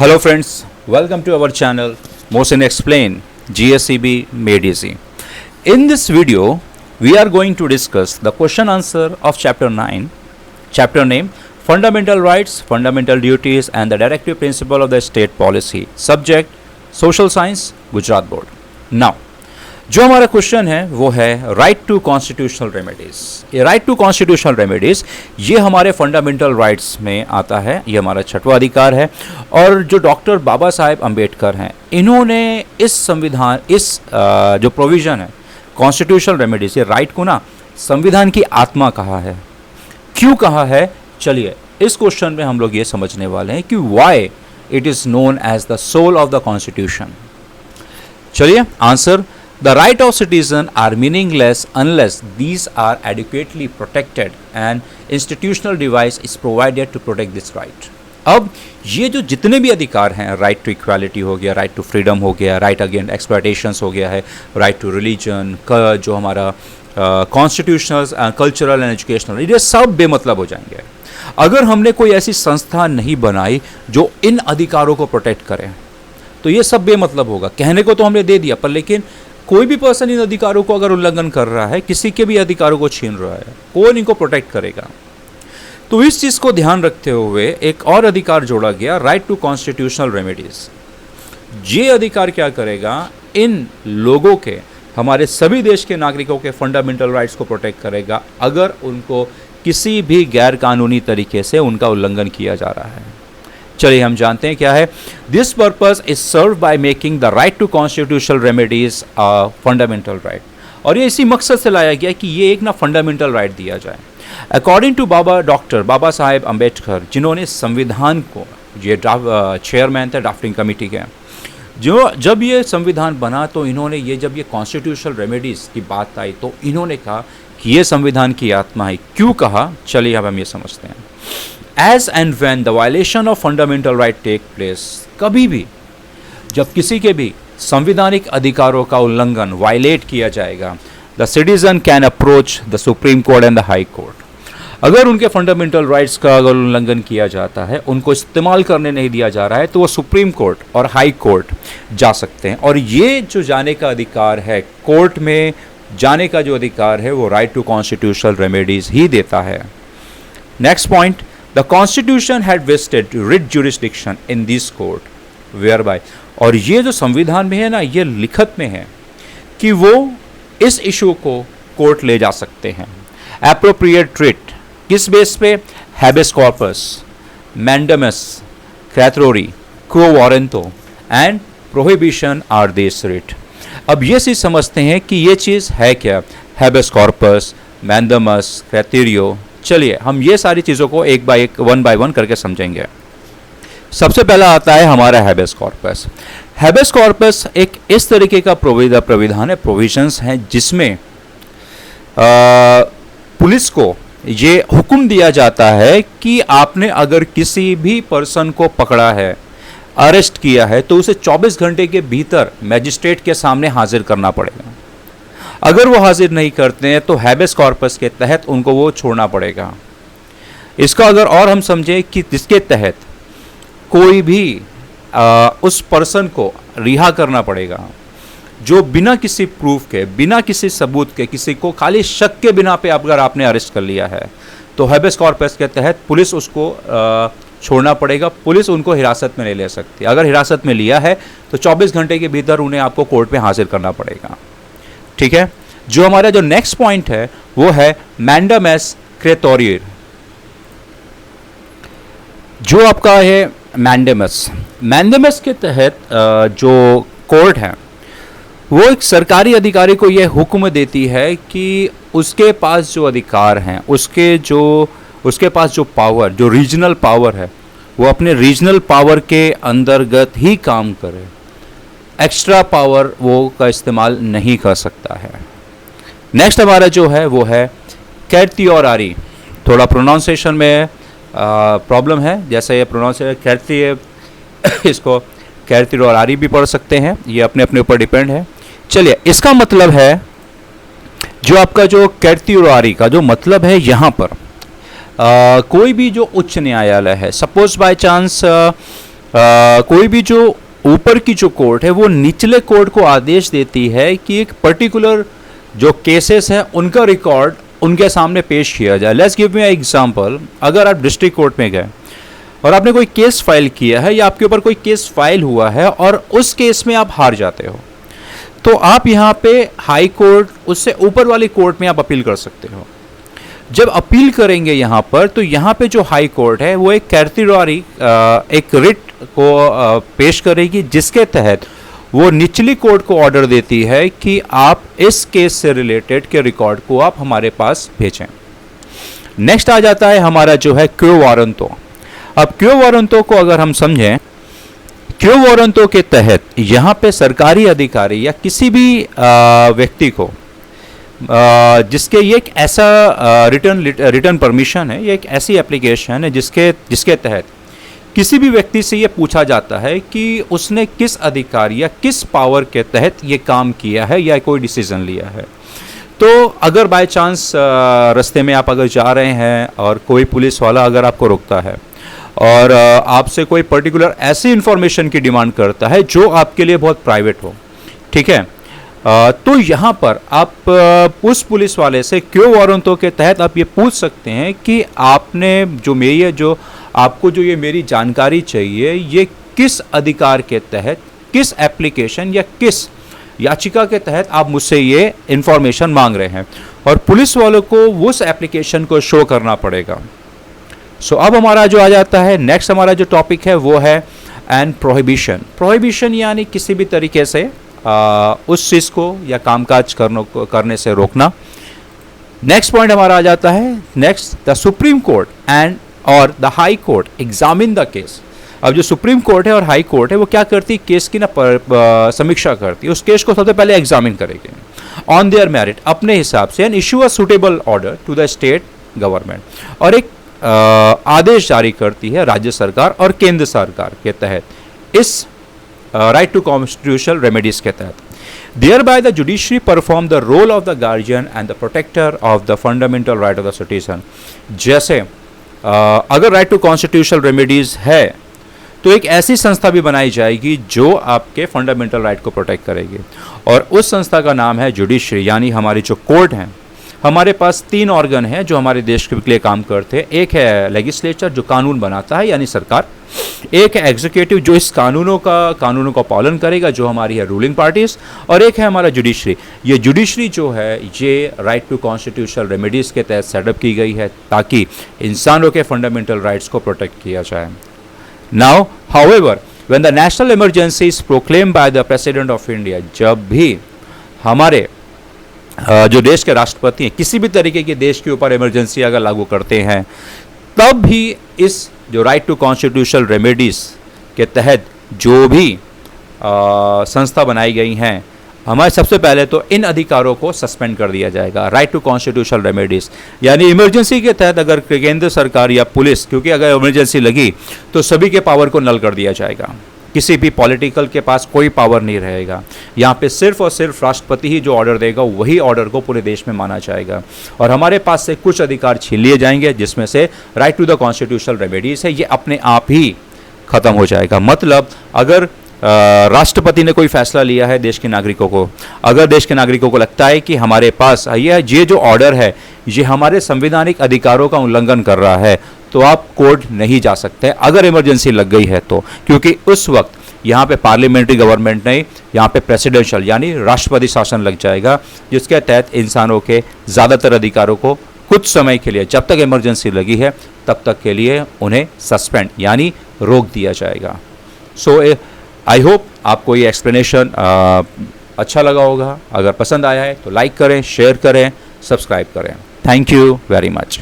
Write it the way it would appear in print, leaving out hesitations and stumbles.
Hello friends, welcome to our channel Mohsin Explain GSEB Made Easy. In this video, we are going to discuss the question answer of chapter 9, chapter name Fundamental Rights, Fundamental Duties and the Directive Principle of the State Policy, subject Social Science, Gujarat Board. Now, जो हमारा question है वो है right to constitutional remedies. ये right to constitutional remedies ये हमारे fundamental rights में आता है, ये हमारा छठवां अधिकार है। और जो डॉक्टर बाबा साहेब अम्बेडकर हैं, इन्होंने इस संविधान जो प्रोविज़न है कॉन्स्टिट्यूशनल रेमेडीज, ये राइट को ना संविधान की आत्मा कहा है। क्यों कहा है, चलिए इस क्वेश्चन में हम लोग ये समझने वाले हैं कि why it is known as the soul of the constitution. चलिए answer, the right of citizen are meaningless unless these are adequately protected and institutional device is provided to protect this right. अब ये जो जितने भी अधिकार हैं, right to equality हो गया, राइट टू फ्रीडम हो गया, राइट अगेंस्ट एक्सप्लॉयटेशंस हो गया है, राइट टू रिलीजन का जो हमारा कॉन्स्टिट्यूशनल कल्चरल एंड एजुकेशनल, ये सब बेमतलब हो जाएंगे अगर हमने कोई ऐसी संस्था नहीं बनाई जो इन अधिकारों को प्रोटेक्ट करे। तो ये सब बेमतलब होगा। कहने को तो हमने दे दिया, पर लेकिन कोई भी पर्सन इन अधिकारों को अगर उल्लंघन कर रहा है, किसी के भी अधिकारों को छीन रहा है, कौन इनको प्रोटेक्ट करेगा? तो इस चीज़ को ध्यान रखते हुए एक और अधिकार जोड़ा गया, राइट टू कॉन्स्टिट्यूशनल रेमेडीज। ये अधिकार क्या करेगा, इन लोगों के, हमारे सभी देश के नागरिकों के फंडामेंटल राइट्स को प्रोटेक्ट करेगा अगर उनको किसी भी गैर कानूनी तरीके से उनका उल्लंघन किया जा रहा है। चलिए हम जानते हैं क्या है। This purpose is serve by making the right to constitutional remedies a fundamental right. और ये इसी मकसद से लाया गया कि ये एक ना फंडामेंटल राइट दिया जाए। According to doctor Baba Saheb Ambedkar, जिन्होंने संविधान को, ये चेयरमैन थे ड्राफ्टिंग कमेटी के, जो जब ये संविधान बना तो इन्होंने जब ये कॉन्स्टिट्यूशनल रेमेडीज की बात आई तो इन्होंने कहा कि ये संविधान की आत्मा है। क्यों कहा, चलिए अब हम ये समझते हैं। As and when the violation of fundamental right take place, कभी भी जब किसी के भी संवैधानिक अधिकारों का उल्लंघन वायलेट किया जाएगा, the citizen can approach the Supreme Court and the High Court. अगर उनके फंडामेंटल राइट्स का अगर उल्लंघन किया जाता है, उनको इस्तेमाल करने नहीं दिया जा रहा है, तो वो सुप्रीम कोर्ट और हाई कोर्ट जा सकते हैं। और ये जो जाने का अधिकार है, कोर्ट में जाने का जो अधिकार है, वो राइट टू कॉन्स्टिट्यूशनल रेमेडीज ही देता है। Next point, The Constitution had vested writ jurisdiction in this court, whereby, और ये जो संविधान में है ना, ये लिखत में है कि वो इस इशू को कोर्ट ले जा सकते हैं। Appropriate writ किस बेस पे, habeas corpus, mandamus, certiorari, quo warranto and prohibition are these writ। अब ये चीज़ समझते हैं कि ये चीज़ है क्या, habeas corpus, mandamus, certiorari। चलिए हम ये सारी चीज़ों को एक बाय एक, वन बाय वन करके समझेंगे। सबसे पहला आता है हमारा हैबेस कॉर्पस। हैबेस कॉर्पस एक इस तरीके का प्रविधान है, प्रोविजंस हैं, जिसमें पुलिस को ये हुक्म दिया जाता है कि आपने अगर किसी भी पर्सन को पकड़ा है, अरेस्ट किया है, तो उसे 24 घंटे के भीतर मैजिस्ट्रेट के सामने हाजिर करना पड़ेगा। अगर वो हाजिर नहीं करते हैं तो हैबेस कॉर्पस के तहत उनको वो छोड़ना पड़ेगा। इसका अगर और हम समझें कि जिसके तहत कोई भी उस पर्सन को रिहा करना पड़ेगा जो बिना किसी प्रूफ के, बिना किसी सबूत के, किसी को खाली शक के बिना पे अगर आपने अरेस्ट कर लिया है, तो हैबेस कॉर्पस के तहत पुलिस उसको छोड़ना पड़ेगा। पुलिस उनको हिरासत में नहीं ले सकती। अगर हिरासत में लिया है तो 24 घंटे के भीतर उन्हें आपको कोर्ट में हाजिर करना पड़ेगा। ठीक है। जो हमारा जो नेक्स्ट पॉइंट है वो है मैंडामस क्रेटोरियर। जो आपका है मैंडामस के तहत जो कोर्ट है वो एक सरकारी अधिकारी को यह हुक्म देती है कि उसके पास जो अधिकार हैं, उसके पास जो पावर, जो रीजनल पावर है, वो अपने रीजनल पावर के अंतर्गत ही काम करे। एक्स्ट्रा पावर वो का इस्तेमाल नहीं कर सकता है। नेक्स्ट हमारा जो है वो है कैर्तियोरारी। थोड़ा प्रोनाउंसिएशन में प्रॉब्लम है, जैसे ये प्रोनाउंसिएशन इसको कैर्तियोरारी भी पढ़ सकते हैं, ये अपने अपने ऊपर डिपेंड है। चलिए, इसका मतलब है जो आपका जो कैर्तियोरारी का जो मतलब है यहाँ पर कोई भी जो उच्च न्यायालय है, सपोज बाय चांस कोई भी जो ऊपर की जो कोर्ट है वो निचले कोर्ट को आदेश देती है कि एक पर्टिकुलर जो केसेस है उनका रिकॉर्ड उनके सामने पेश किया जाए। लेट्स गिव मी एग्जांपल, अगर आप डिस्ट्रिक्ट कोर्ट में गए और आपने कोई केस फाइल किया है या आपके ऊपर कोई केस फाइल हुआ है और उस केस में आप हार जाते हो, तो आप यहाँ पे हाई कोर्ट उससे ऊपर वाली कोर्ट में आप अपील कर सकते हो। जब अपील करेंगे यहाँ पर, तो यहाँ पे जो हाई कोर्ट है वो एक कैटेगरी एक रिट को पेश करेगी, जिसके तहत वो निचली कोर्ट को ऑर्डर देती है कि आप इस केस से रिलेटेड के रिकॉर्ड को आप हमारे पास भेजें। नेक्स्ट आ जाता है हमारा जो है क्यो वारंटो। अब क्यो वारंटो को अगर हम समझें, क्यो वारंटो के तहत यहाँ पे सरकारी अधिकारी या किसी भी व्यक्ति को जिसके ये एक ऐसा रिटर्न परमिशन है, ये एक ऐसी एप्लीकेशन है जिसके तहत किसी भी व्यक्ति से ये पूछा जाता है कि उसने किस अधिकार या किस पावर के तहत ये काम किया है या कोई डिसीजन लिया है। तो अगर बाय चांस रास्ते में आप अगर जा रहे हैं और कोई पुलिस वाला अगर आपको रोकता है और आपसे कोई पर्टिकुलर ऐसी इंफॉर्मेशन की डिमांड करता है जो आपके लिए बहुत प्राइवेट हो, ठीक है, तो यहाँ पर आप उस पुलिस वाले से क्यो वारंटो के तहत आप ये पूछ सकते हैं कि आपने जो आपको जो ये मेरी जानकारी चाहिए, ये किस अधिकार के तहत, किस एप्लीकेशन या किस याचिका के तहत आप मुझसे ये इंफॉर्मेशन मांग रहे हैं, और पुलिस वालों को उस एप्लीकेशन को शो करना पड़ेगा। सो अब हमारा जो आ जाता है नेक्स्ट हमारा जो टॉपिक है वो है एंड प्रोहिबिशन। प्रोहिबिशन यानी किसी भी तरीके से उस चीज़ को या कामकाज करने से रोकना। नेक्स्ट पॉइंट हमारा आ जाता है next, the supreme court and और the high court examine the case. अब जो सुप्रीम कोर्ट है और हाई कोर्ट है वो क्या करती है, केस की ना समीक्षा करती है, उस केस को सबसे पहले एग्जामिन करेगी ऑन देयर मेरिट, अपने हिसाब से, and issue a suitable order to the state government, और एक आदेश जारी करती है राज्य सरकार और केंद्र सरकार के तहत इस राइट टू कॉन्स्टिट्यूशनल रेमेडीज के तहत। Thereby the judiciary perform the role of the guardian and the protector of the fundamental right of the citizen। जैसे अगर राइट टू कॉन्स्टिट्यूशनल रेमेडीज है तो एक ऐसी संस्था भी बनाई जाएगी जो आपके फंडामेंटल राइट को प्रोटेक्ट करेगी, और उस संस्था का नाम है जुडिशरी, यानी हमारी जो कोर्ट हैं। हमारे पास 3 ऑर्गन हैं जो हमारे देश के लिए काम करते हैं। एक है लेजिस्लेचर जो कानून बनाता है यानी सरकार, एक है एग्जीक्यूटिव जो इस कानूनों का पालन करेगा जो हमारी है रूलिंग पार्टीज, और एक है हमारा जुडिशरी। ये जुडिशरी जो है ये राइट टू कॉन्स्टिट्यूशनल रेमेडीज के तहत सेटअप की गई है ताकि इंसानों के फंडामेंटल राइट्स को प्रोटेक्ट किया जाए। Now however when the national emergency is proclaimed by the president of India, जब भी हमारे जो देश के राष्ट्रपति हैं किसी भी तरीके की देश के ऊपर इमरजेंसी अगर लागू करते हैं, तब भी इस जो राइट टू कॉन्स्टिट्यूशनल रेमेडीज के तहत जो भी संस्था बनाई गई हैं, हमारे सबसे पहले तो इन अधिकारों को सस्पेंड कर दिया जाएगा। राइट टू कॉन्स्टिट्यूशनल रेमेडीज यानी इमरजेंसी के तहत अगर केंद्र सरकार या पुलिस, क्योंकि अगर इमरजेंसी लगी तो सभी के पावर को नल कर दिया जाएगा, किसी भी पॉलिटिकल के पास कोई पावर नहीं रहेगा। यहाँ पे सिर्फ और सिर्फ राष्ट्रपति ही जो ऑर्डर देगा वही ऑर्डर को पूरे देश में माना जाएगा, और हमारे पास से कुछ अधिकार छीन लिए जाएंगे जिसमें से right to the constitutional remedies है, ये अपने आप ही खत्म हो जाएगा। मतलब अगर राष्ट्रपति ने कोई फैसला लिया है देश के नागरिकों को, अगर देश के नागरिकों को लगता है कि हमारे पास ये जो ऑर्डर है ये हमारे संवैधानिक अधिकारों का उल्लंघन कर रहा है, तो आप कोर्ट नहीं जा सकते अगर इमरजेंसी लग गई है तो, क्योंकि उस वक्त यहाँ पे पार्लियामेंट्री गवर्नमेंट नहीं, यहाँ पे प्रेसिडेंशियल यानी राष्ट्रपति शासन लग जाएगा, जिसके तहत इंसानों के ज़्यादातर अधिकारों को कुछ समय के लिए, जब तक इमरजेंसी लगी है तब तक के लिए उन्हें सस्पेंड यानी रोक दिया जाएगा। सो आई होप आपको ये एक्सप्लेनेशन अच्छा लगा होगा। अगर पसंद आया है तो लाइक करें, शेयर करें, सब्सक्राइब करें। Thank you very much.